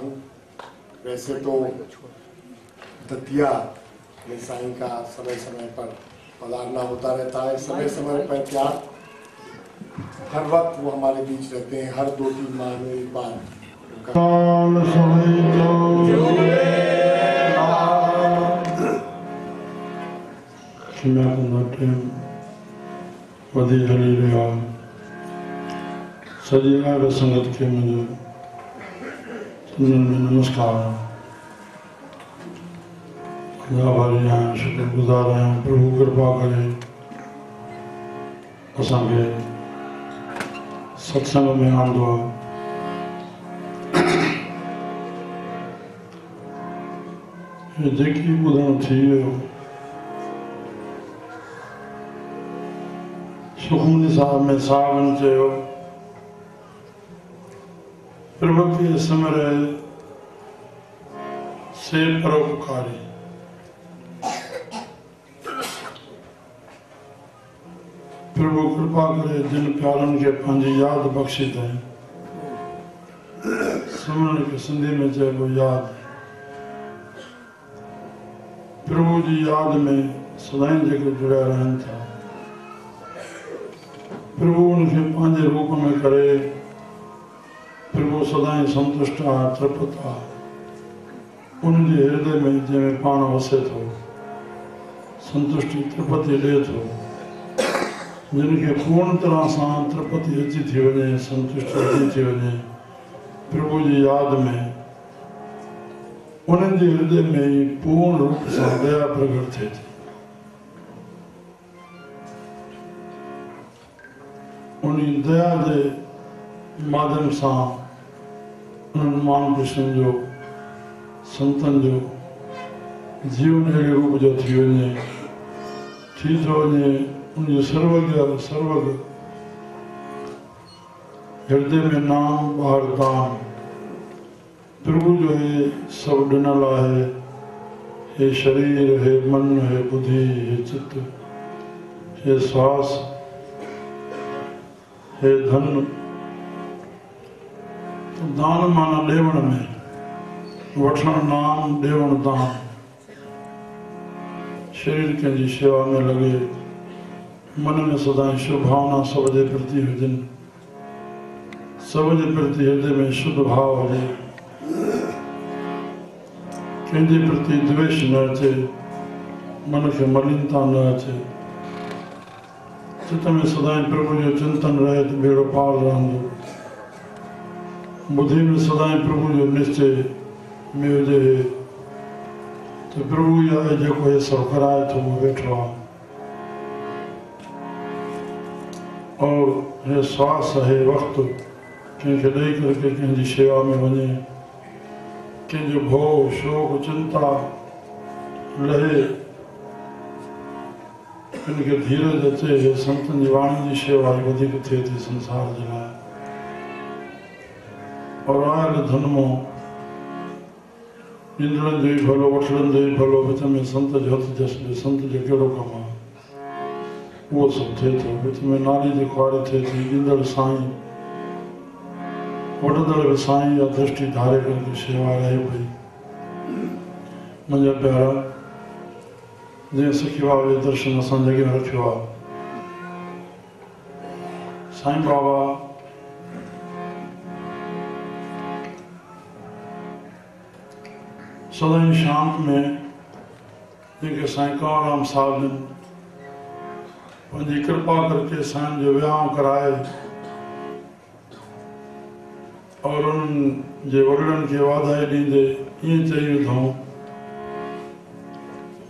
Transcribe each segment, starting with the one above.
हूँ। वैसे तो दतिया में साईं का समय समय पर पधारना होता रहता है। समय समय पर क्या हर वक्त वो हमारे बीच रहते हैं। हर 2-3 माह में एक बार वधी हली रहा सॼी आहिर संगत के मुझे नमस्कार। आभारी आहियां, शुक्रगुज़ार आहियां। प्रभु कृपा करे असांखे सत्संग में आंदो आहे। जेकी ॿुधणु थी वियो सुखमनी साहब में साहब ने चयो प्रभु के सिमर से परोपकारी। प्रभु कृपा करे जिन प्यारन के पंहिंजी याद बख्शी अथई। सिमरन के सिंधी में चइबो याद। प्रभु जी याद में सदाई जेके जुड़िया रहनि था, प्रभु उनके पंहिंजे रूप में करे प्रभु सदाई संतुष्ट आ, तृप्त आ। उनके हृदय में जैमें पाण वसे थो, संतुष्टि तृप्ति ॾिए थो। जिनके पूर्ण तरह से तृप्ति अची थी वञे, संतुष्टि अची थी वञे प्रभु जी याद में, उन्हनि जे हृदय में ही पूर्ण रूप से दया प्रकट थिए थी। उन दया के माध्यम से उन्हनि महापुरुषनि जो संतन जो जीवन अहिड़े रूप जो थी वञे, थी थो वञे। उनजो सर्वज्ञ हृदय में नाम बाहर दान प्रभु जो है सब ॾिनल आहे। हे शरीर, हे मन, हे बुद्धि, हे चित्त, हे श्वास, हे धन। दान माना ॾेवण में, वठण नाम, ॾेवण दान। शरीर कंहिंजी शेवा में लगे, मन में सदा शुभ भावना सब जे प्रति हुजनि, सब जे प्रति हृदय में शुद्ध भाव हुजे, कंहिंजे प्रति द्वेष न अचे, मन के मलिनता न अचे। चित्त में सदा प्रभु जो चिंतन रहे तो बेड़ो पार रहंदो। बुद्धि में सदा प्रभु जो निश्चय में हुजे तो प्रभु ही आहे जेको हे सभु कराए थो, वो वेठो आहे। और हे श्वास, हे वक्त कंहिंखे ॾेई करके कंहिंजी शेवा में वञे, कंहिंजो भोग शोक चिंता लहे, इनके धीरज अचे। हे संतन जी वाणी जी शेवा ही वधीक थिए थी संसार जे लाइ। और आयल धन मों ॾींदड़नि जो ही भलो, वठड़नि जो ही भलो, विच में संत जो हथ जसबे, संत जो कहिड़ो कमु आहे उहो सभु थिए थो। विच में नारी जी ख्वारी थिए थी, ॾींदड़ साईं, वठंदड़ बि साईं या दृष्टि धारे करके शेवा रहे पई। मुंहिंजा प्यारा, जीअं सिखी बाबा जो दर्शन असां जॻहि में रखियो आहे, साईं बाबा सदाई शांत में जेके साईं कंवरराम साहब जन पंहिंजी कृपा करके साईं जो विहांउ कराए और उन्हनि जे वॾड़नि खे वाधाई ॾींदे ईअं चई विधऊं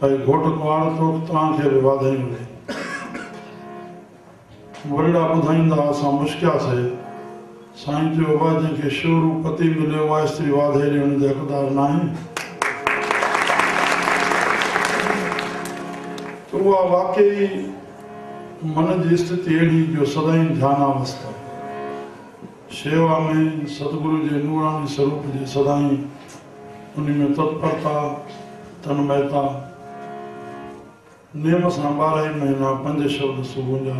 भाई घोट कुंवार तो तव्हांखे बि वाधायूं ॾे। वॾड़ा ॿुधाईंदा असां मुश्कियासीं। साईं चयो बा जंहिंखे शिवरू पति मिलियो उहा स्त्री वाधाई ॾियण जो हक़दार न आहे। तो उहा वाकई मन जी स्थिति अहिड़ी जो सदाई ध्यानावस्थ आहे। शेवा में सतगुरु जे नूरानी स्वरूप जे सदाई उन में तत्परता, तन्मयता। नेम सां 12 महीना 5 शब्द सुबुह जा,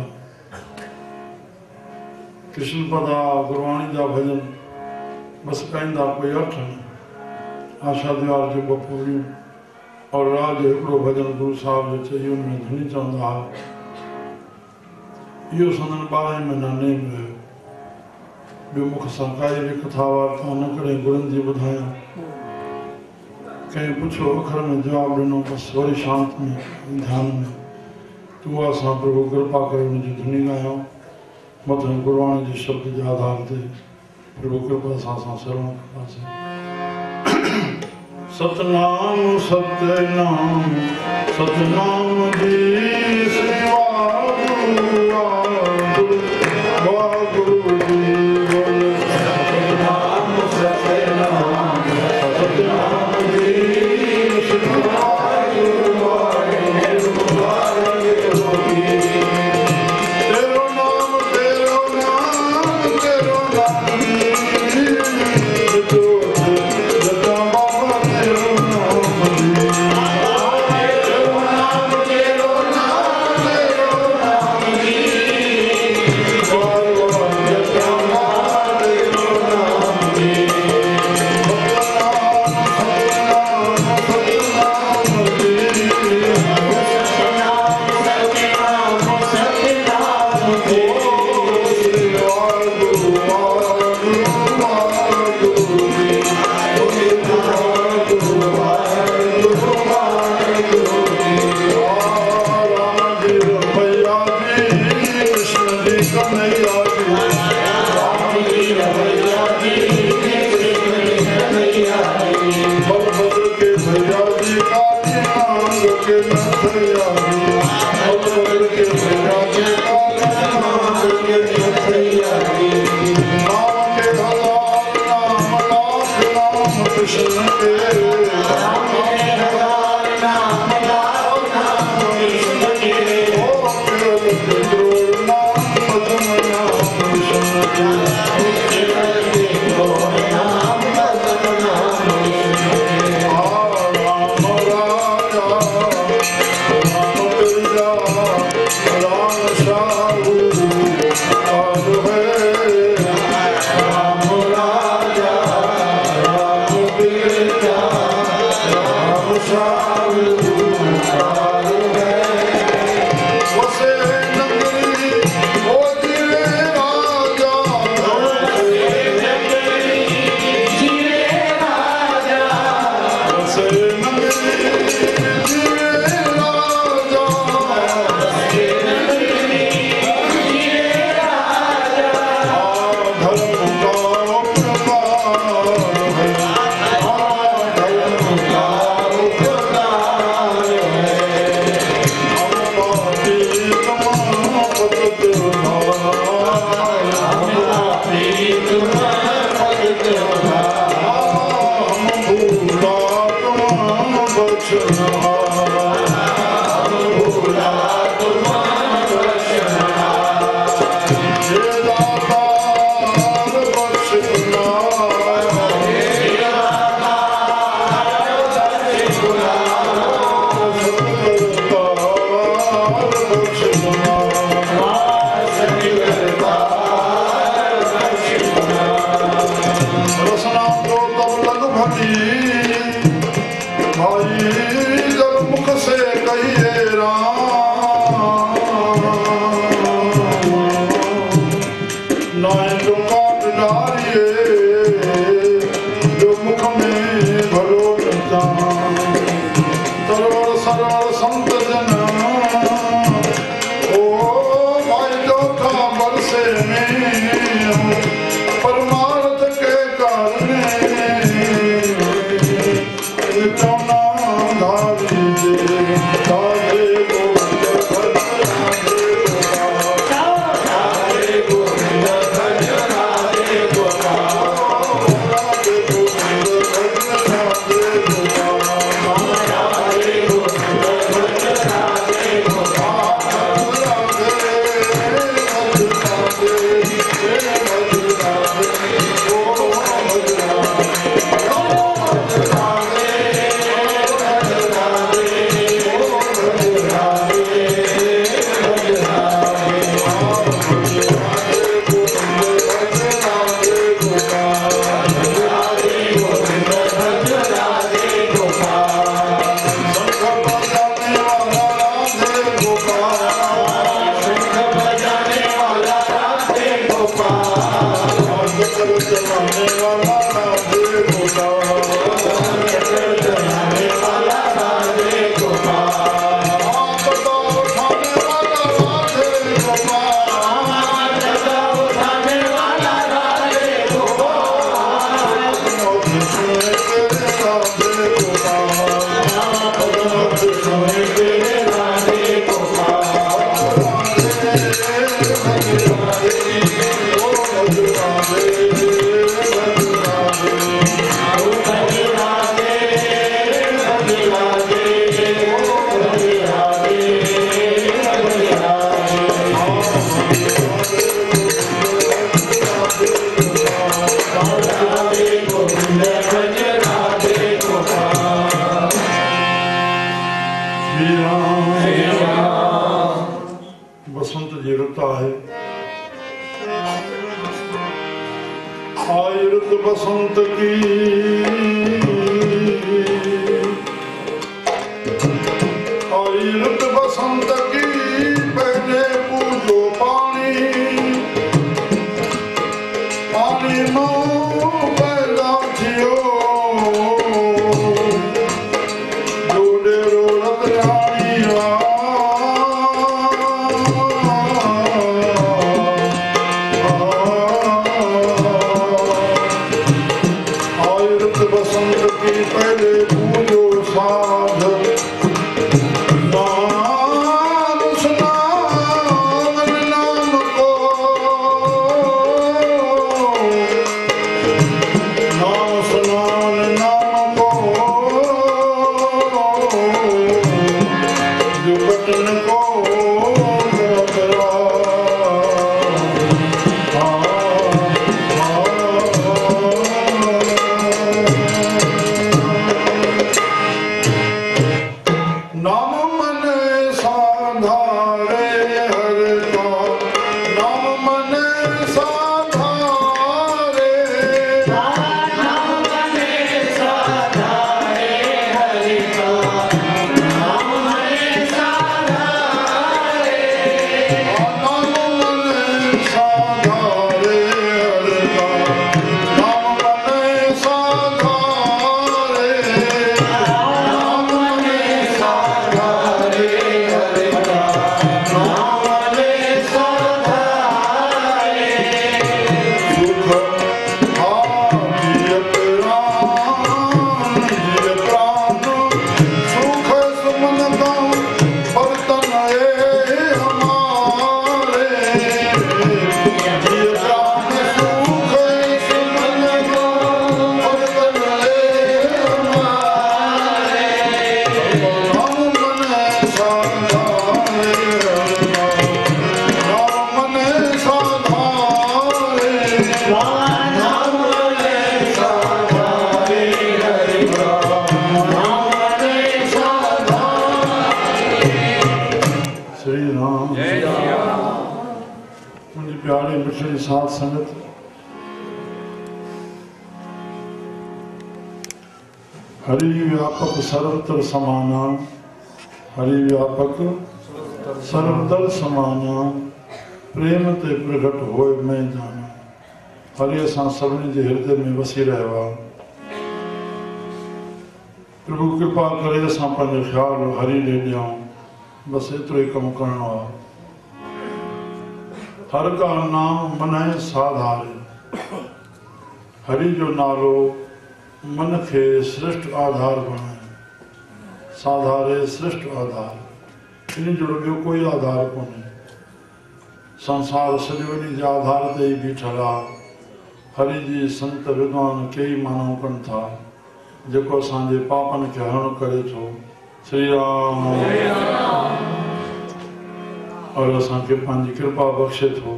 कृष्ण पदा गुरबाणी जा भजन बस गाईंदा, कोई अर्थ न। आशा दीवार जो बपोड़ियूं और राज हिकिड़ो भजन गुरु साहिब जो चई उनमें धनी चवंदा हुआ इहो संदन 12 महीना नेम हुयो ॿियो मुख सां काई बि कथा वार्ता न करे गुरुनि जी ॿुधायां कंहिं पुछो अखर में जवाबु ॾिनो बसि वरी शांत में ध्यान में तूं असां प्रभु कृपा करे हुनजी धुनी ॻायूं मथां गुरुवाणी जे शब्द जे आधार ते प्रभु कृपा सां असां श्रवण कंदासीं सतनाम सतनाम सतनाम जी सेवा गुरु जी बोल सतनाम सतनाम सतनाम जी सेवा तेरो नाम तेरो नाम तेरो नाम बसंत की आई रुत बसंत की पहले पूजो पानी पानी मां पैदा थियो जोड़े रोड़त रानिया बसंत की पहले पूजो साध नाम स्नान नाम को नाम स्नान नाम को जो बटन को साथ संगत हरि व्यापक सर्वत्र समाना हरि व्यापक सर्वत्र समाना प्रेम ते प्रकट होए मैं जाना हरि असां सभिनी जे हृदय में वसी रहियो आहे प्रभु कृपा करे असां पंहिंजो ख़्याल हरि ॾे ॾियूं बस एतिरो ई कमु करणो आहे हर का नाम मन साधारे हरि जो नालो मन के श्रेष्ठ आधार बणाए साधारे श्रेष्ठ आधार इन जो ॿियो कोई आधार कोन्हे संसार सॼो इन जे आधार ते ई बीठल आहे हरि जी संत विद्वान कई मानव कनि था जेको असांजे पापनि खे हरण करे थो श्री राम और असांखे पंहिंजी कृपा बख़्शे थो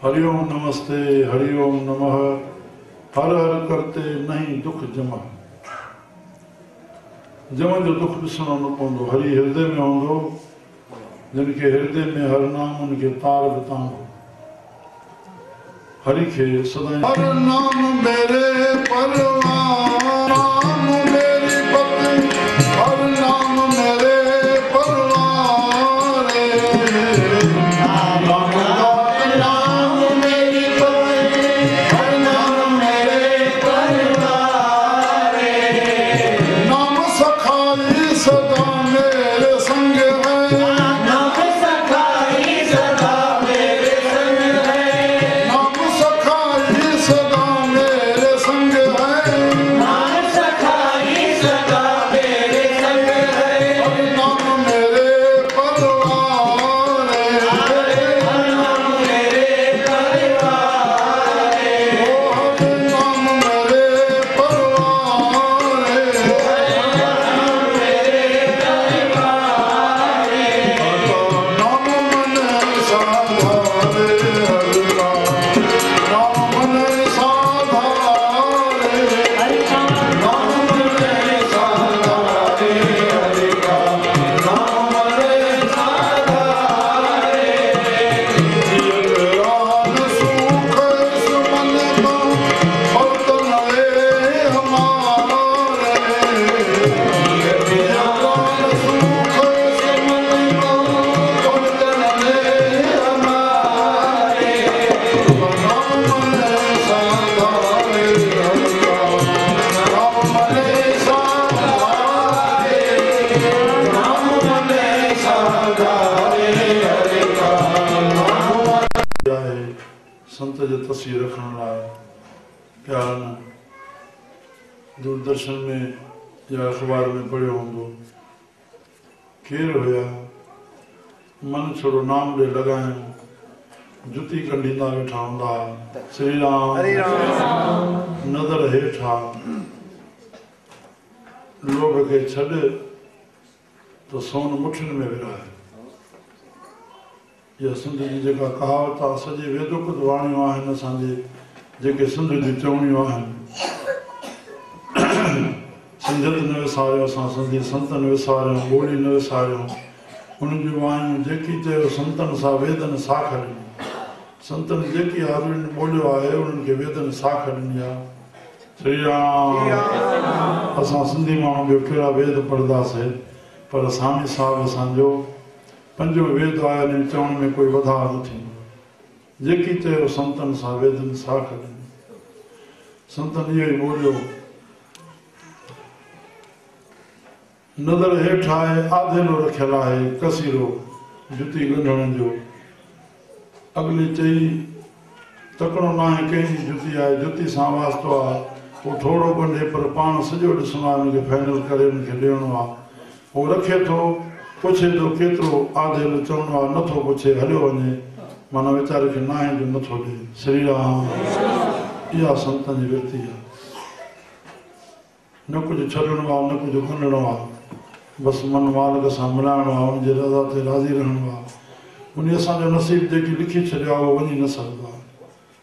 हरिओम नमस्ते हरिओम नमः हर हर करते नहीं दुख जमा जम जो दुख ॾिसणो न पवंदो हरि हृदय में हूंदो जिनके हृदय में हर नाम उनके तार बितांगो हरि खे सदाईं हर नाम मेरे परवान नाम मेरी पत्नी हर नाम मेरे परवान नाम मेरी पत्नी हर नाम मेरे परवान नाम सखाई सदा मेरे संग है नाम सखाई सदा मेरे संग है नाम सखाई सदा मेरे संग है चौकसी रखण लाइ प्यार न दूरदर्शन में या अखबार में पढ़ियो हूंदो केर हुया मन छोड़ो नाम ॾे लॻायूं जुती कंडींदा वेठा हूंदा श्री राम नज़र हेठा लोभ खे छॾ तो सोन मुठियुनि में विराए इहा सिंध जी जेका कहावत आहे सॼे वेदोकत वाणियूं आहिनि असांजे जेके सिंध जी चवणियूं आहिनि सिंधियत न विसारियो असां सिंधी संत न विसारियो ॿोली न विसारियो उन्हनि जूं वाणियूं जेकी चयो संतनि सां वेदनि साख ॾिनी संतनि जेकी हाज़ुरियुनि ॿोलियो आहे उन्हनि खे वेदनि साख ॾिनी आहे श्री राम असां सिंधी माण्हू ॿियो कहिड़ा वेद पढ़ंदासीं पर स्वामी साहिबु असांजो पंजो वेद आहे इन चवण में कोई वधाउ न थींदो जेकी चयो संतनि सां वेदनि साख ॾिनी संतनि इहो ई ॿोलियो नज़र हेठि आहे आधेलो रखियलु आहे कसीरो जुती ॻंढण जो अॻिले चई तकिड़ो न आहे कंहिंजी जुती आहे जुती सां वास्तो आहे उहो थोरो ॻंढे पर पाण सॼो ॾिसणो आहे हुनखे फाइनल करे हुनखे ॾियणो आहे उहो रखे थो पुछे थो केतिरो आधेलो चवणो आहे नथो पुछे हलियो वञे माना वीचारे खे न आहे जो नथो ॾिए श्री राम इहा संतनि जी वृत्ति आहे न कुझु छॾिणो आहे न कुझु ॻंढिणो आहे बसि मन मालिक सां मिलाइणो आहे हुनजे रज़ा ते राज़ी रहणो आहे उन असांजो नसीब जेकी लिखी छॾियो आहे उहो वञी न सघंदो आहे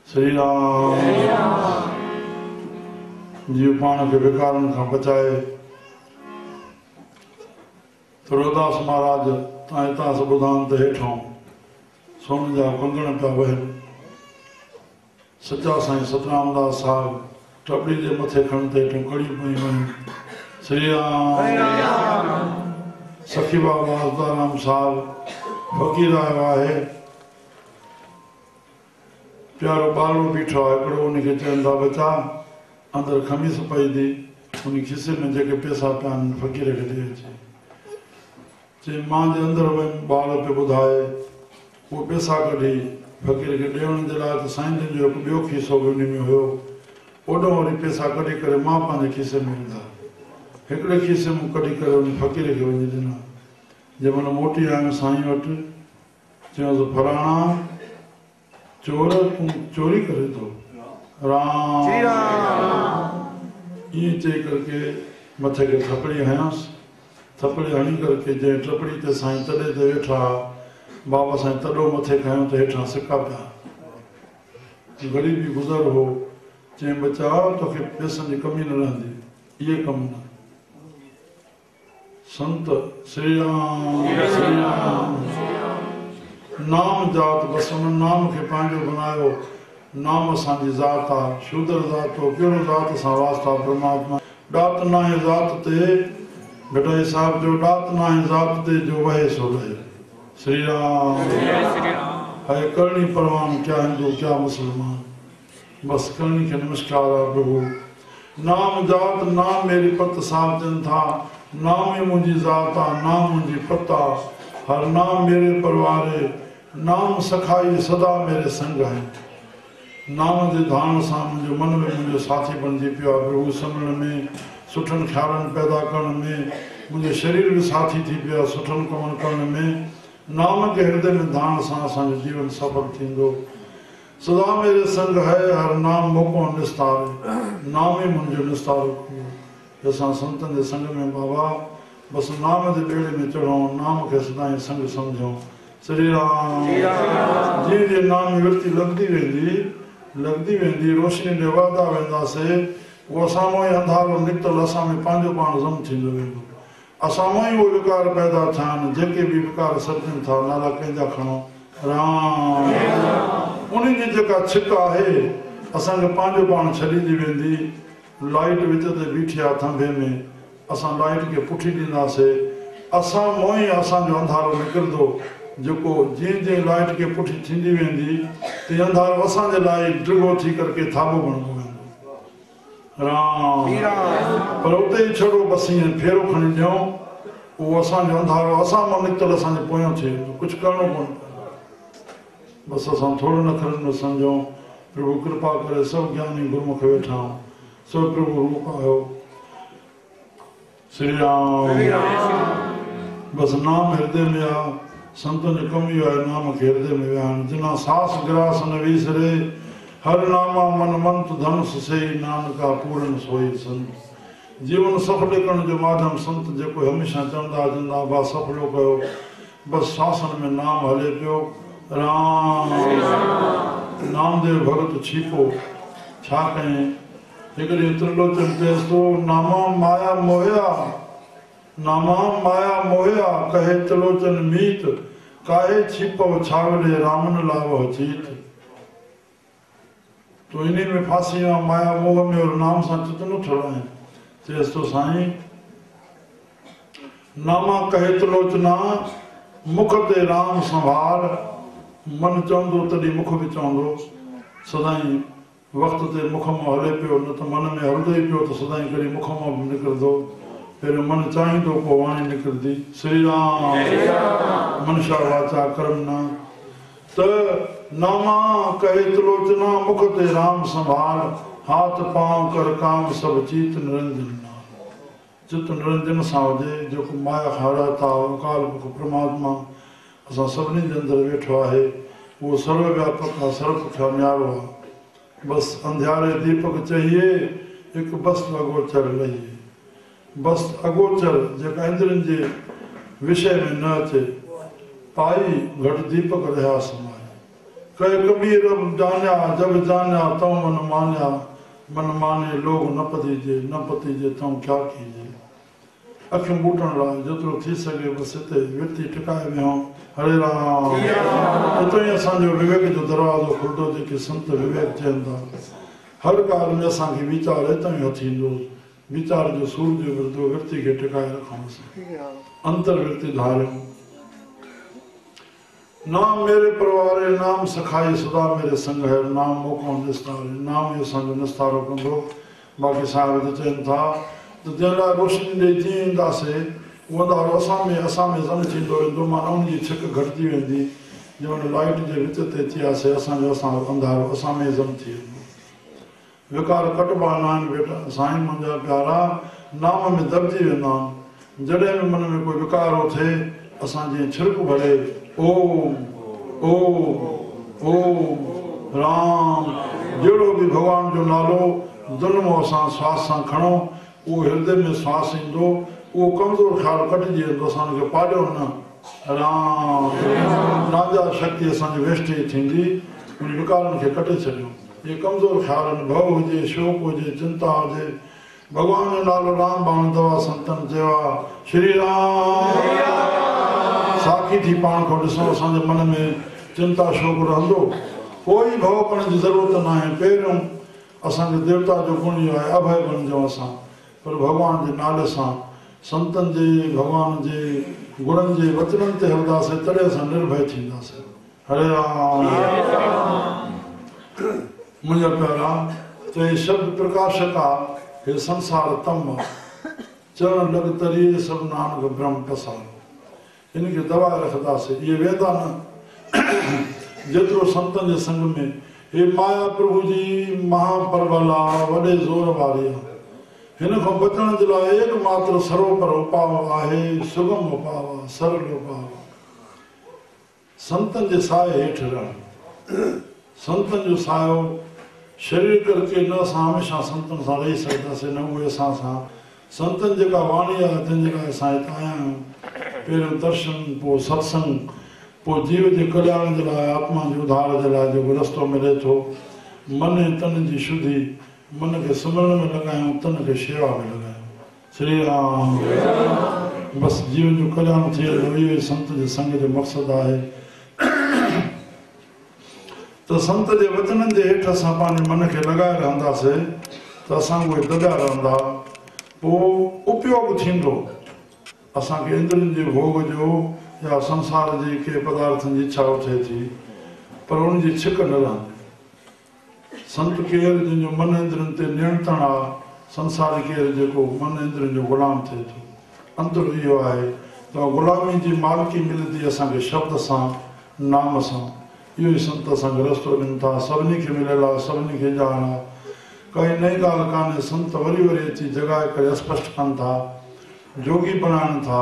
श्री राम जीअं पाण खे विकारनि खां बचाए तुरोदास महाराज तव्हां हितां सां ॿुधाइनि त हेठों सोन जा कंगण पिया वहनि सचा साईं सतरामदास साहिबु टपड़ी जे मथे खण ते हेठों कड़ी पई वञनि श्री राम सखी बाबा हज़ाराम साहिबु फ़क़ीर आयो आहे प्यारो बालो बीठो आहे हिकिड़ो उनखे चवनि था बचा अंदरि खमीस पई थी उन खिसे में जेके पैसा पिया आहिनि फ़क़ीर खे ॾे अचे चई मां जे अंदरि वयमि ॿार पियो ॿुधाए उहो पैसा कढी फ़क़ीर खे ॾियण जे लाइ त साईं जन जो हिकु ॿियो खीसो बि उन में हुयो ओॾो वरी पैसा कढी करे मां पंहिंजे खीसे में ईंदा हिकिड़े खीसे में कढी करे उन फ़क़ीर खे वञी ॾिना जंहिं महिल मोटी आयुमि साईं वटि चयोसि फलाणा चोर तूं चोरी करे थो राम ईअं चई करके मथे खे थपड़ी हयांसि थपड़ी हणी करके जंहिं टपड़ी ते साईं तॾे ते वेठा बाबा साईं तॾो मथे खयों त हेठां सिका पिया ग़रीबी गुज़र हो चई बचा तोखे पैसनि जी कमी न रहंदी इहे कम न संत श्री राम नाम जात बसि उन नाम खे पंहिंजो बनायो नाम असांजी ज़ात आहे शूदर ज़ात हो कहिड़ो ज़ात सां वास्ता परमात्मा ॾात नाहे ज़ात ते गॾाई साहिब जो ॾात नाहे ज़ात ते जो वहे सो रहे श्री राम है करणी परवान क्या हिंदू क्या मुसलमान बस करणी के नमस्कार आहे प्रभु नाम जात नाम मेरी पत साहब जन था नाम ही मुझी जाता नाम मुझी पता हर नाम मेरे परवारे नाम सखाई सदा मेरे संग है नाम जे धान सां मुंहिंजो मन में मुंहिंजो साथी बणिजी पियो आहे प्रभु सम्झण में सुठनि ख़्यालनि पैदा करण में मुंहिंजो शरीर बि साथी थी पियो आहे सुठनि कमनि करण में नाम के हृदय में धान सां असांजो जीवन सफल थींदो सदा मेरे संग है हर नाम मोको निस्तारे नाम ही मुंहिंजो निस्तारो असां संतनि जे संग में बाबा बसि नाम जे ॿेड़े में चढ़ूं नाम खे सदाईं संग सम्झूं श्री राम जीअं जीअं नाम जी वृत्ति लॻंदी वेंदी रोशनी ॾे वधंदा वेंदासीं उहो असां ई अंधारो निकितल असां में पंहिंजो पाण ज़म थींदो वेंदो असां ई उहे विकार पैदा थिया आहिनि जेके बि विकार सॾजनि था नाला कंहिंजा खणो राम उन जी जेका छिक आहे असांखे पंहिंजो पाण छॾींदी वेंदी लाइट विच ते बीठी आहे थंभे में असां लाइट खे पुठी ॾींदासीं असां मों ई असांजो अंधारो निकिरंदो जेको जीअं जीअं लाइट खे पुठी थींदी वेंदी तीअं अंधारो असांजे लाइ ड्रिगो थी करके थाबो बणंदो वेंदो राम पर उते ई छॾो बसि ईअं फेरो खणी ॾियूं उहो असांजो अंधारो असां मां निकितल असांजे पोयां थिए कुझु करिणो कोन बसि असां थोरो न खणंदो सम्झूं प्रभु कृपा करे सब ज्ञानी गुरुमुख वेठा सब प्रभु रूप आयो श्री राम बस नाम हृदय में आ संतन जो कमी है नाम के हृदय में व्यान जिना सास ग्रास न विसरे हर नामा मन मंत धनुष से नानका पूर्ण सोई संत जीवन सफल करण जो माध्यम संत जेको हमेशा चवंदा जिंदा बा सफलो कयो बस शासन में नाम हले पियो राम नामदेव भगत छीको छा कहें हिकिड़ी त्रिलोचन चएसि थो नामा माया मोहिया कहे त्रिलोचन मीत काहे छिपव छावले रामन लाव चीत तो इन्हीं में फांसी माया मोह में और नाम सा चित न ठड़ाए चएसि थो साईं नामा कहे त्रिलोचना मुख ते राम संभाल मन चवंदो तॾहिं मुख बि चवंदो सदाई वक्त ते मुख मां हले पियो न त मन में हलंदो ई पियो त सदाई कॾहिं मुख मां बि निकिरंदो पहिरियों मन चाहींदो पोइ वाणी निकिरंदी श्री राम मनशा वाचा कर्मना त नामा कहे त्रिलोचना मुख ते राम संभाल हाथ पांव कर काम सब चीत निरंजन चित निरंजन सां हुजे जेको माया खां हराता अकाल पुरख परमात्मा असां सभिनी जे अंदरि वेठो आहे उहो सर्वव्यापक आहे सर्वपुख्या न्यारो आहे बस अंधियारे दीपक चाहिए एक बस अगोचर लहिए बस अगोचर जेका इंद्रनि जे विषय में न अचे पाई घट दीपक रहा समाए कहे कबीर जानिया जब जानिया तव मन माने लोग न पतीजे तव क्या कीजिए अखियूं ॿूटण लाइ जेतिरो थी सघे बसि हिते विर्ती टिकाए विहूं हरे राम हिते ई असांजो विवेक जो दरवाज़ो खुलंदो जेके संत विवेक चवनि था हर ॻाल्हि में असांखे वीचार हितां ई हथी ईंदो वीचार जो सूर जो विरदो विर्ती खे टिकाए रखूंसि अंतर विर्ती धारियूं नाम मेरे परवारे नाम सखाई सदा मेरे संग है नाम मोको निस्तारे नाम ये असांजो निस्तारो कंदो बाक़ी साहिब चवनि था त जंहिं लाइ रोशनी ॾेई जीअं ईंदासीं उहो अंधारो असां में ज़म थींदो वेंदो माना उन जी छिक घटिजी वेंदी जंहिं लाइट जे विच ते अची वियासीं असां अंधारो असां में ज़म थी वेंदो विकार कटबा न आहिनि बेटा साईं मुंहिंजा प्यारा नाम में दॿिजी वेंदा आहिनि जॾहिं बि मन में कोई विकारो थिए असां जीअं छिड़क भरे ओम ओम ओम राम जहिड़ो बि भॻवान जो नालो दुन मां असां श्वास सां खणो उहो हृदय में श्वास ईंदो उहो कमज़ोर ख़्यालु कटिजी वेंदो असांखे पाॾियो न राम राजा शक्ति असांजी वेष्टि थींदी उन विकारनि खे कटे छॾियो इहे कमज़ोर ख़्यालनि भव हुजे शोक हुजे चिंता हुजे भॻवान जो नालो राम बाण दवा संतनि चयो आहे श्री राम साखी थी पाण खां ॾिसो असांजे मन में चिंता शोक रहंदो कोई भव करण जी ज़रूरत न आहे पहिरियों असांखे देवता जो गुण इहो आहे अभय बणिजो असां पर भॻवान जे नाले सां संतनि जे भॻवान जे गुणनि जे वचननि ते हलंदासीं तॾहिं असां निर्भय थींदासीं हरे राम मुंहिंजा प्यारा त शब्द प्रकाशक आहे हे संसार तम चवण लॻ तरीअ सभु नानक ब्रह्म पसारो इनखे दबाए रखंदासीं इहे वेंदा न जेतिरो संतनि जे संग में हे माया प्रभु जी महाप्रबला वॾे ज़ोर वारी आहे हिन खां बचण जे लाइ एकमात्र सर्वपर उपाउ आहे सुगम उपाउ आहे सरल उपाउ आहे संतनि जे साए हेठि रहणु संतनि जो सायो शरीर करके न असां हमेशह संतनि सां रही सघंदासीं न उहे असां सां संतनि जेका वाणी आहे तंहिंजे लाइ असां हिते आया आहियूं पहिरियों दर्शन पोइ सत्संग पोइ जीव जे कल्याण जे लाइ आत्मा जे उधार जे लाइ जेको रस्तो मिले थो मन ऐं तन जी शुद्धि मन खे सिमरण में लॻायूं तन खे शेवा में लॻायूं श्री राम बसि जीवन जो कल्याण थिए इहो ई संत जे संग जो मक़सदु आहे त संत जे वचननि जे हेठि असां पंहिंजे मन खे लॻाए रहंदासीं त असां उहे दॿिया रहंदा पोइ उपयोग थींदो असांखे इंद्रनि जे भोग जो या संसार जी के पदार्थनि जी इच्छा थिए थी पर उनजी छिक न रहंदी संत केरु जंहिंजो मन इंद्रनि ते नियंत्रण आहे संसारी केरु जेको मन इंद्रनि जो ग़ुलाम थिए थो अंदर इहो आहे त ग़ुलामी जी मालिकी मिलंदी असांखे शब्द सां नाम सां इहो ई संत असांखे रस्तो ॾियनि था। सभिनी खे मिलियल आहे, सभिनी खे ॼाण आहे, काई नई ॻाल्हि कान्हे। संत वरी वरी अची जॻाए करे स्पष्ट कनि था, जोगी बणाइनि था,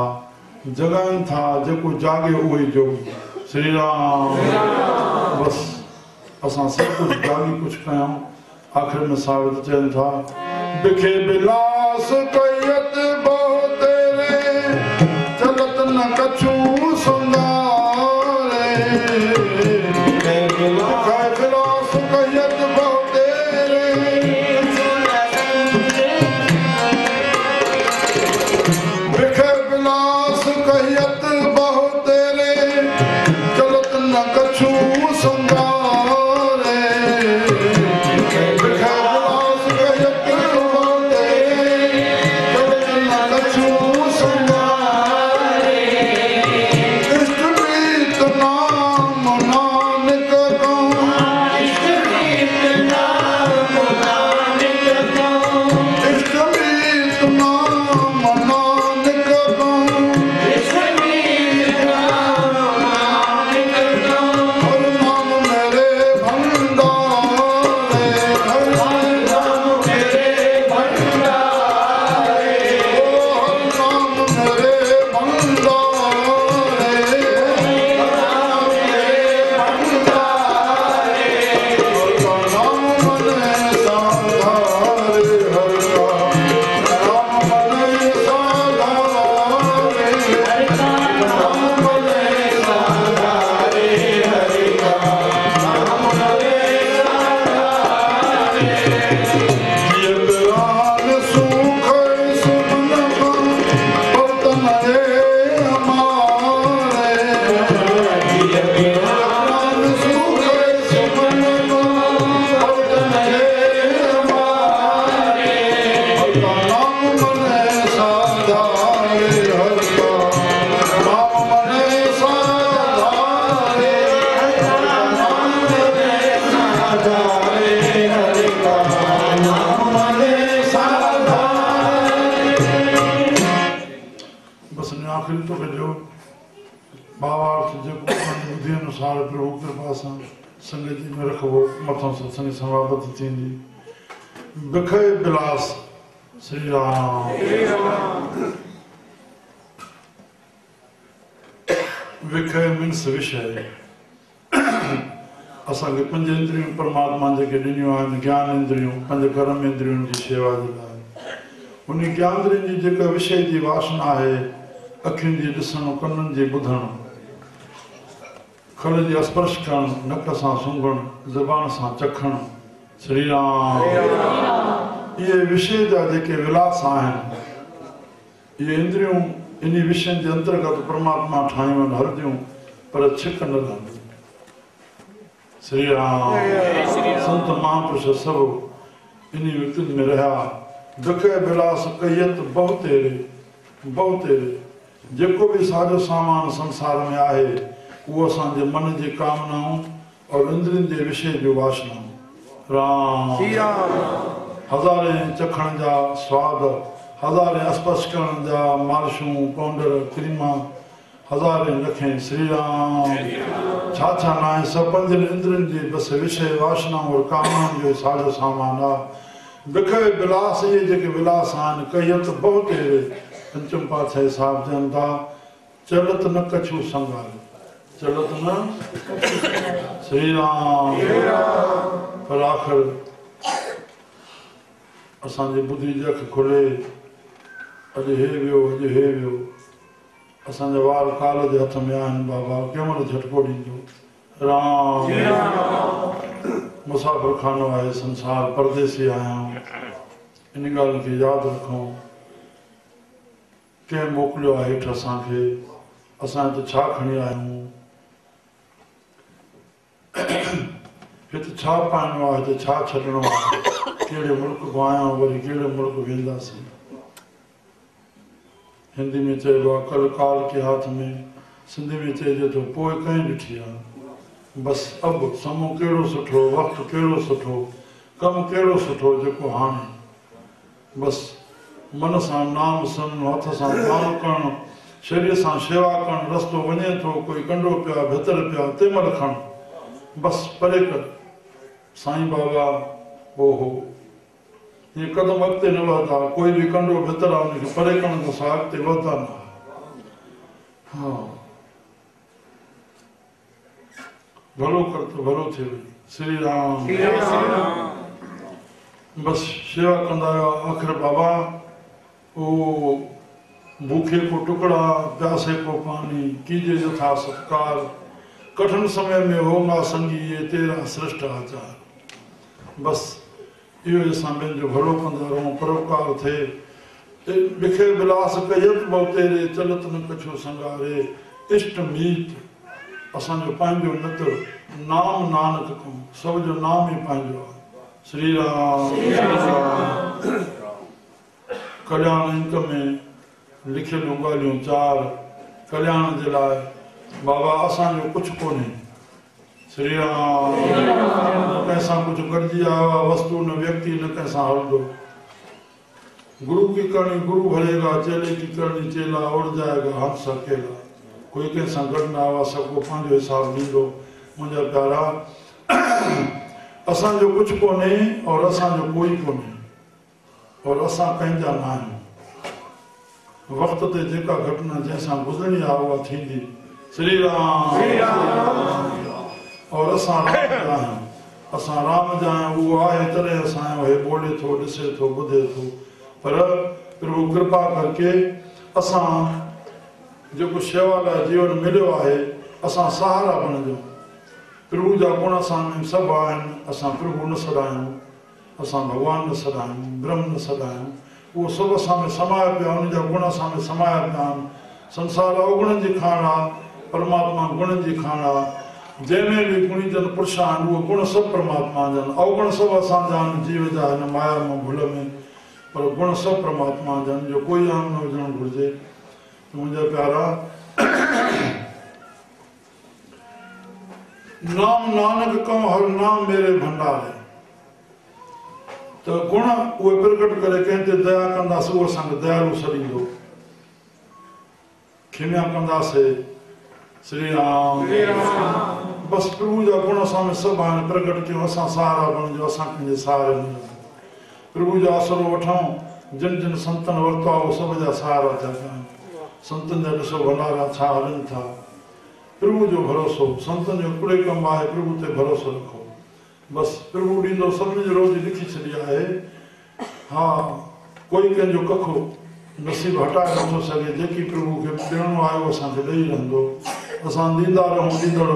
जॻाइनि था, जेको जाॻे उहो ई जोगी। श्री राम। बसि असां सभु कुझु जाॻी कुझु कयूं। आख़िर में साबित चवनि था, बिखे बिलास कयत बहु तेरे, चलत न कछू संगारे। बिखे बिलास कयत बहु तेरे, बिखे बिलास कयत बहु तेरे, चलत न कछू संगारे। संगति में रखो मथों सत्संग समापति थींदी। बिखे बिलास। श्री राम। विखे मीन्स विषय। असांखे पंज इंद्रियूं परमात्मा जेके ॾिनियूं आहिनि, ज्ञान इंद्रियूं, पंज कर्म इंद्रियुनि जी शेवा जे लाइ, उन ज्ञान जी जेका विषय जी वासना आहे, अखियुनि जी ॾिसणु, कननि जी ॿुधणु, खल जी स्पर्श करणु, नक सां सूंघणु, ज़बान सां चखणु। श्री राम। इहे विषय जा जेके विलास आहिनि, इहे इंद्रियूं इन विषयनि जे अंतर्गत परमात्मा ठाहियूं आहिनि, हरदियूं, पर छिक न लहंदियूं। श्री राम। संत महापुरुष सभु इन विक्तियुनि में रहिया। बिखे बिलास कयत बहु तेरे, बहु तेरे। जेको बि साजो सामान संसार में आहे, वो असांजे मन जी कामनाऊं और इंद्रियनि जे विषय जूं वासनाऊं। राम। हज़ारे चखण जा स्वाद, हज़ारे स्पर्श करण जा मालिशूं, पाउडर, क्रीमा, हज़ारे लखें। श्री राम। छा छा न आहे, सभु पंजनि इंद्रियनि जी बसि विषय वासनाऊं और कामनाउनि जो साजो सामान आहे। बिखे बिलास, इहे जेके विलास आहिनि, कयत बहु तेरे। पंचम पातशाही साहिब चवनि था, चलत न कछू संगारे। चलत न। श्री राम। पर आख़िर असांजी बुद्धि जी अखि खुले, अॼु हे वियो, अॼु हे वियो। असांजा वार काल जे हथ में आहिनि बाबा, कंहिं महिल झटको ॾींदो। राम। मुसाफ़िर खानो आहे संसार, परदेसी आया आहियूं। इन ॻाल्हि खे यादि रखूं। कंहिं मोकिलियो आहे हेठि असांखे, असां हिते छा खणी आया आहियूं, हिते छा पाइणो आहे, हिते छा छॾिणो आहे, कहिड़े मुल्क खां आया आहियूं, वरी कहिड़े मुल्क वेंदासीं। हिंदी में चइबो आहे, कल काल के हाथ में। सिंधी में चइजे थो, पोइ कंहिं ॾिठी आहे। बसि अब समूह कहिड़ो सुठो, वक़्तु कहिड़ो सुठो, कमु कहिड़ो सुठो, जेको हाणे बसि मन सां नाम सुन, हथ सां काम करणु, शरीर सां शेवा करणु, रस्तो वञे थो, कोई कंडो पियो आहे, भितर पियो आहे, तंहिं महिल खणु। बस परे कर साईं बाबा वो हो ये कदम अॻिते न वधंदा कोई बि कंडो भीतर आहे उनखे परे करण खां सां अॻिते वधंदा न हा भलो कर तो भलो थे श्री राम बस सेवा कंदा आखिर बाबा वो भूखे को टुकड़ा प्यासे को पानी कीजे यथा सत्कार कठिन समय में होगा संगी ये तेरा श्रेष्ठ आचार बस यो असां जो भलो कंदा रहूं परोपकार थे बिखे बिलास कयत बहु तेरे चलत न कछो संगारे इष्ट मीत असांजो पंहिंजो मित्र नाम नानक को सब जो नाम ही पंहिंजो श्री राम कल्याण इंक में लिखियल ॻाल्हियूं चार कल्याण जे लाइ बाबा असांजो कुछ कोन्हे श्री राम कंहिंसां कुछ गॾिजी आया वस्तु न व्यक्ति न कंहिंसां हलंदो गुरु की करनी गुरु भरेगा चेले की करनी चेला उड़ जाएगा हंस अकेला कोई कंहिंसां गॾु न आवा सभु पंहिंजो हिसाब ॾींदो मुंहिंजा प्यारा असांजो कुछ कोन्हे और असांजो कोई कोन्हे और असां पंहिंजा न आहियूं वक़्त ते जेका घटना जंहिंसां गुज़रणी आहे उहा थींदी श्री राम और असां राम जा आहियूं असां राम जा आहियूं उहो आहे तॾहिं असां हे ॿोले थो ॾिसे थो ॿुधे थो पर प्रभु कृपा करके असां जेको शेवा लाइ जीवन मिलियो आहे असां सहारा बणिजो प्रभु जा गुण असां में सभु आहिनि असां प्रभु न सॾायूं असां भॻवान न सॾायूं ब्रह्म न सॾायूं उहो सभु असां में समाया पिया उन जा गुण असां में समाया पिया आहिनि संसार अवगुणनि जी खाण आहे परमात्मा गुणनि जी खाण आहे जंहिंमें बि गुणीजन पुरुष आहिनि उहे गुण सभु परमात्मा जा आहिनि अवगुण सभु असांजा आहिनि जीव जा हिन माया में भुल में पर गुण सभु परमात्मा जा आहिनि जो कोई आम न हुजणु घुरिजे मुंहिंजा प्यारा नाम नानक कम हर नाम मेरे भंडारे तो गुण उहे प्रकट करे कंहिं ते दया कंदासीं उहो असांखे दयालु सॾींदो खिमिया कंदासीं श्री राम बस प्रभु जा गुण असां में सभु आहिनि प्रकट कयूं असां सहारा बणिजो असां कंहिंजे सहारे मिलूं प्रभु जो आसरो वठूं जिन जिन संतनि वरितो आहे उहो सभ जा सहारा थिया पिया आहिनि संतनि जा ॾिसो भंडारा छा हलनि था प्रभु जो भरोसो संतनि जो हिकिड़ो कमु आहे प्रभु ते भरोसो रखो बस प्रभु ॾींदो सभिनी जो रोज़ लिखी छॾी आहे हा कोई कंहिंजो कखो नसीब हटाए नथो सघे जेकी प्रभु खे ॾियणो आहे उहो असांखे ॾेई रहंदो असां ॾींदा रहूं ॾींदड़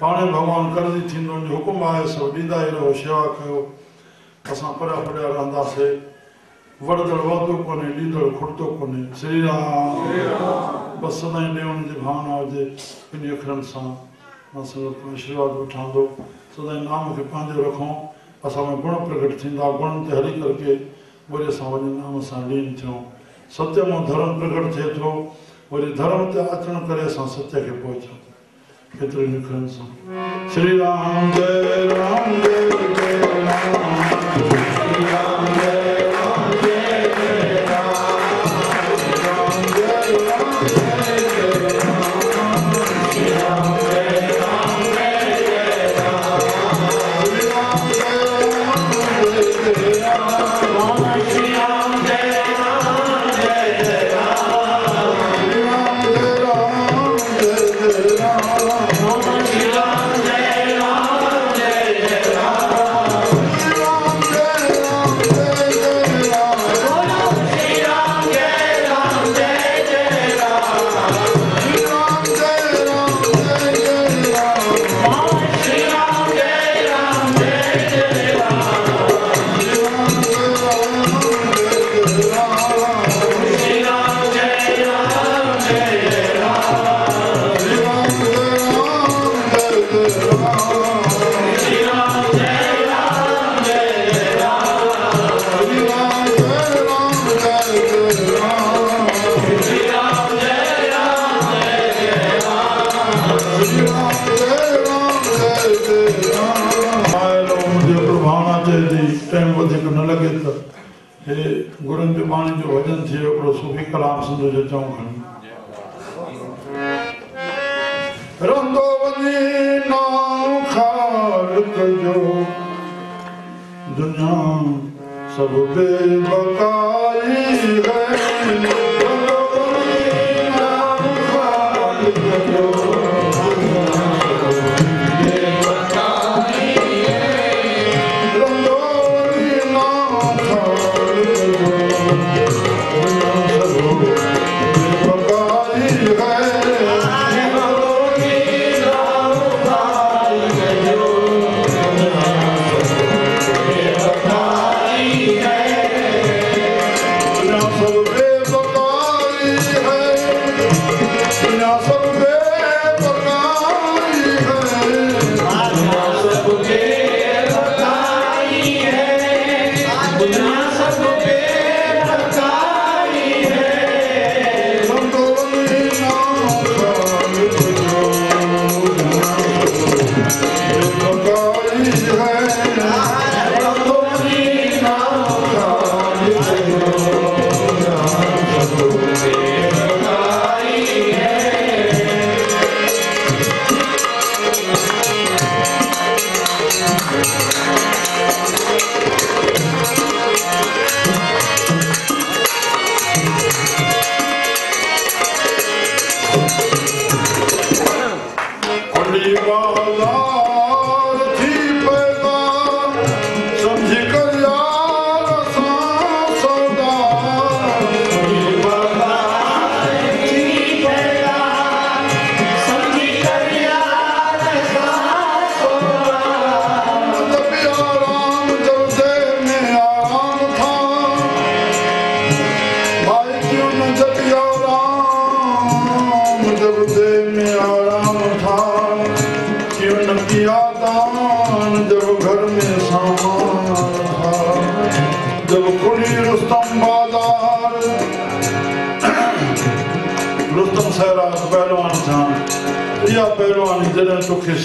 पाणे भॻवानु कर्ज़ी थींदो हुनजो हुकुम आहे सो ॾींदा ई रहो शेवा कयो असां परियां परियां रहंदासीं वड़दड़ वधंदो कोन्हे ॾींदड़ खुटंदो कोन्हे श्री राम बस सदाईं ॾियण जी भावना हुजे इन अखरनि सां मां संगत आशीर्वाद वठंदो सदाईं नाम खे पंहिंजो रखूं असां में गुण प्रकट थींदा गुणनि ते हली करके वरी असां वञी नाम सां लीन थियूं सत्य मां धर्म प्रकट थिए थो वरी धर्म ते अचण करे असां सत्य खे पहुचूं केतिरे निखरनि सां श्री राम जय राम जय जय राम श्री राम जय राम जय जय राम जय राम जय जय राम श्री राम जय राम जय जय राम श्री राम जय राम जय जय राम श्री राम जय राम जय जय राम श्री राम जय राम जय जय राम श्री राम जय राम जय जय राम श्री राम जय राम जय जय राम श्री राम जय राम जय जय राम श्री राम जय राम जय जय राम श्री राम जय राम जय जय राम श्री राम जय राम जय जय राम श्री राम जय राम जय जय राम श्री राम जय राम जय जय राम श्री राम जय राम जय जय राम श्री राम जय राम जय जय राम श्री राम जय राम जय जय राम श्री राम जय राम जय जय राम आयो मुझे प्रभावना चए थी टाइम वधीक न लॻे त हे गुरुनि जो बाणी जो भॼन थियो हिकिड़ो सूफ़ी कलाम सिंध जो चऊं खणी रंदो वञी नाम खा कजो दुनिया सब बेबकाई है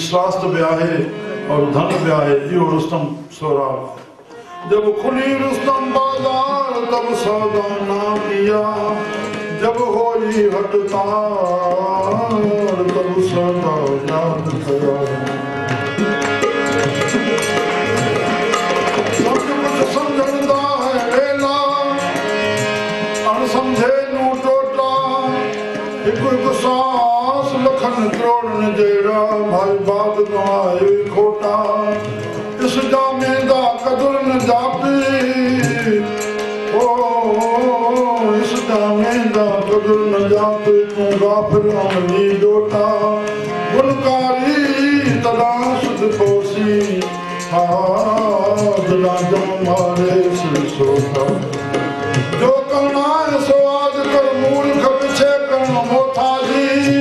स्वास्थ्य ब्याहे और धन ब्याहे यो रुस्तम सोराब जब खुली रुस्तम बाजार तब सौदा ना किया जब होई हड़ताल तब सौदा याद किया सब कुछ समझदा है वेला अनसमझे नू टोटा एक सांस लखन करोड़ न जेड़ा भाई बात कमाए खोटा इस जामे दा कदर न जापे ओ इस जामे दा कदर न जापे तू गाफिल अमली डोटा गुनकारी तलाश पोसी दिला जो मारे सिर सोता जो करना है सो आज कर मूर्ख पीछे करना मोथा जी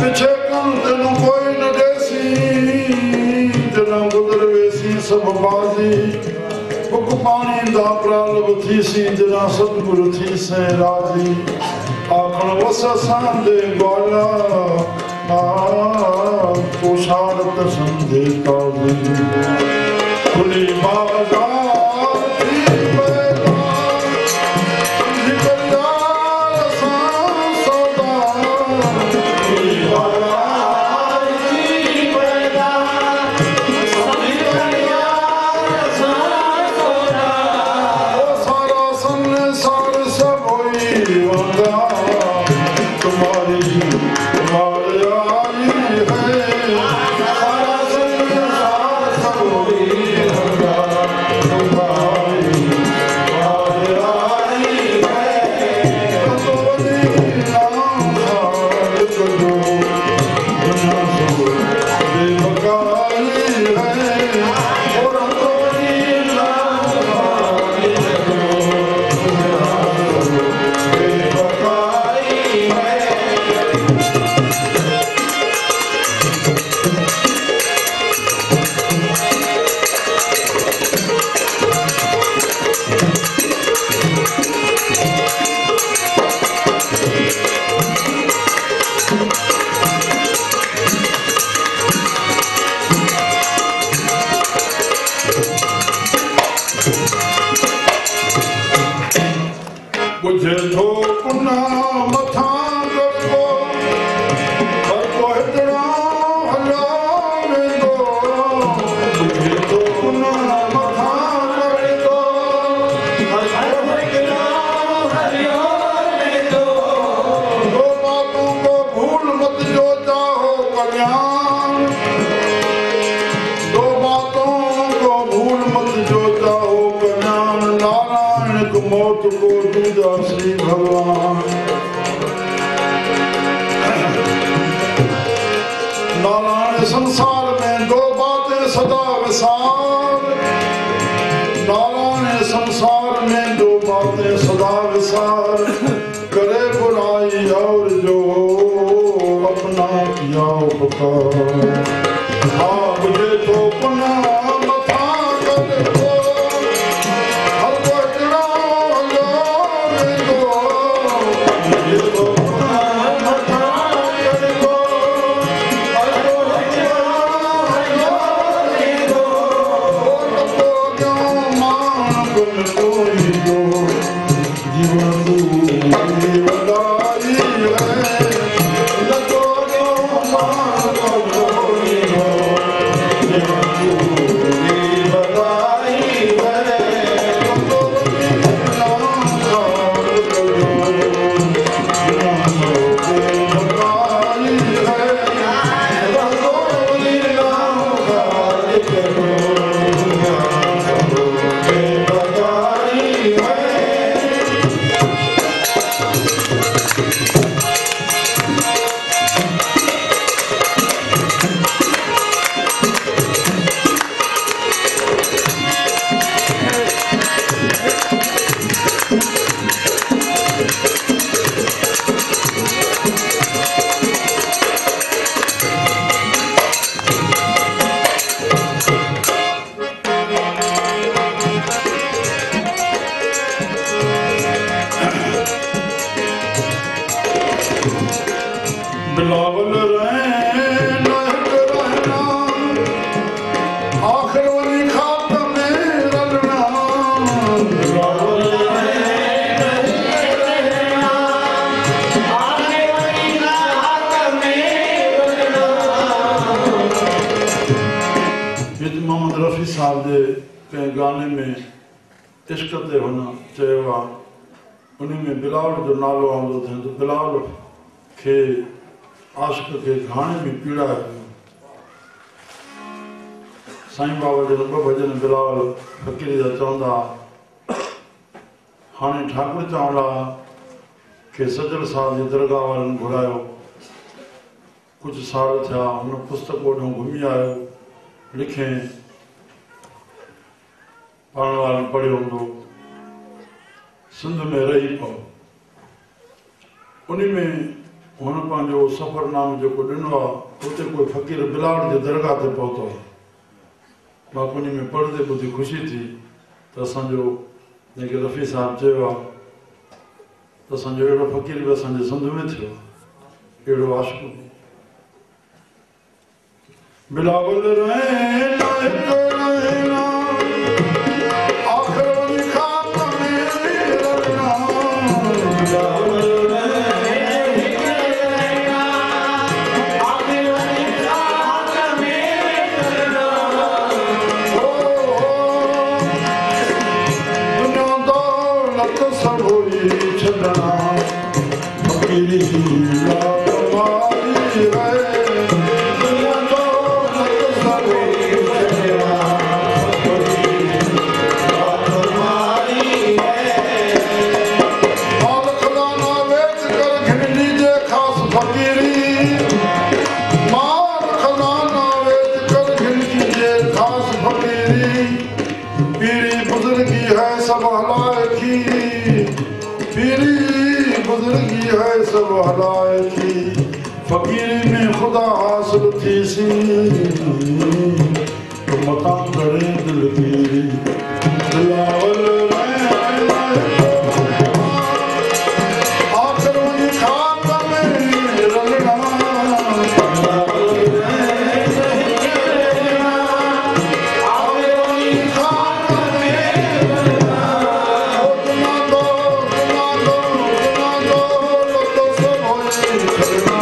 पीछे कम तेनू कोई न देसी जना गुजर वेसी सब बाजी बुक पानी दा प्रालब थी सी जना सतगुरु थी से राजी आखण वस सांदे गोला पोशारत संधे ताजी खुली बाजार मौत को दूजा श्री भगवान। नारायण संसार में दो बातें सदा विसार, नारायण संसार में दो बातें सदा विसार, करे बुराई और जो अपना किया उपकार, आप दे तो पुनः बता कर दो, हर कोई लो दो, ये तो पुनः बता कर दो, हर कोई लो दो, क्यों मान गुण कोई दो, जीवन दूरी बधाई है, लगो जो मान कोई दो, जीवन दूरी बधाई है, लगो नाम गाओ बधाई है, लगो नाम गाओ बधाई है। बिलावल रहना आखिर वाली खाक में रलना, बिलावल रहना आखिर वाली खाक में रलना। ये मोहम्मद रफी साहब दे के गाने में इश्क ते होना चयो आहे, उन में बिलावल जो नालो आंदो थे, तो बिलावल के आशिक के गाने में पीड़ा है। साईं बाबा जो ॿ भजन बिलावल फकीर जा चवंदा, हाणे ठाकुर चावला के सजल साहब जी दरगाह वारनि घुरायो, कुछ साल थिया, हुन पुस्तक ओॾो घुमी आयो, लिखे पढ़ण वारनि पढ़ियो हूंदो, सिंध में रही पियो, उन में हुन पंहिंजो सफ़रनामो जेको ॾिनो आहे, उते कोई फ़क़ीर बिलावल जे दरगाह ते पहुतो आहे। मां उन में पढ़ंदे ॿुधी ख़ुशी थी त असांजो जेके रफ़ी साहिबु चयो आहे त असांजो अहिड़ो फ़क़ीर बि असांजे सिंध में थियो, अहिड़ो आशिक़ु बि। बिलावल रहना आखिर वाली खाक में रलना, बिलावल फकीरी में खुदा हासिल थी सी, तो मता करे दिल पीरी, बिलावल आखिर वाली खाक में रलना, आखिर वाली खाक में रलना, गुना दो तो सब हो करना,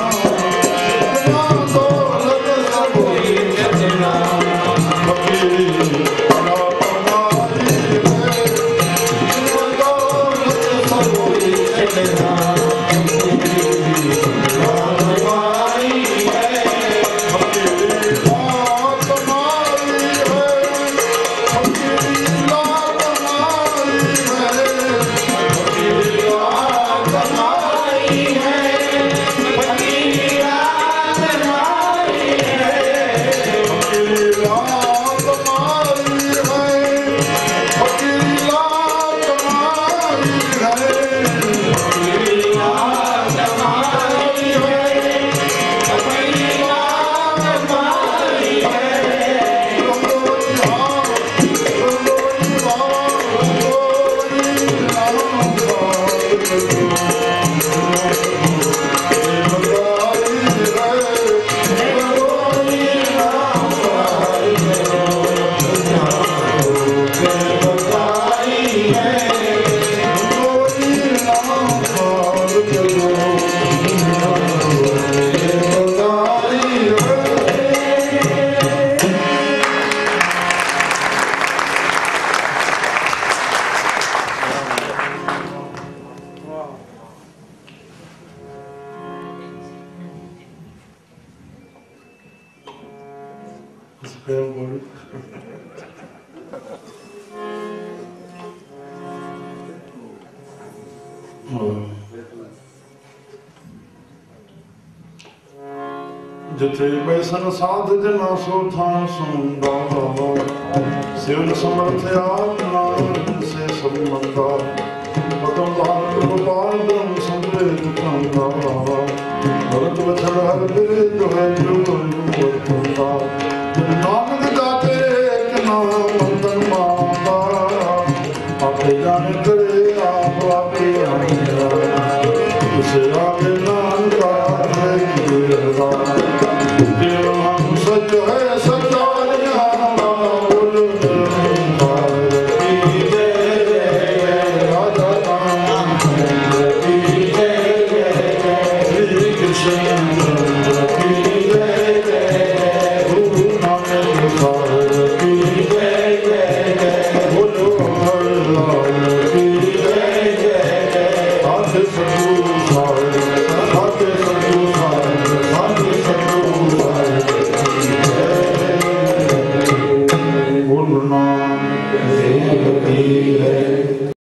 जिथे बैसन साध जना सो थान सुंदा शिव समर्थ आत्मा से संबंधा पदम बात गोपाल ब्रह्म संवेद कंदा भरत वचन हर बिरद है जो कुंदा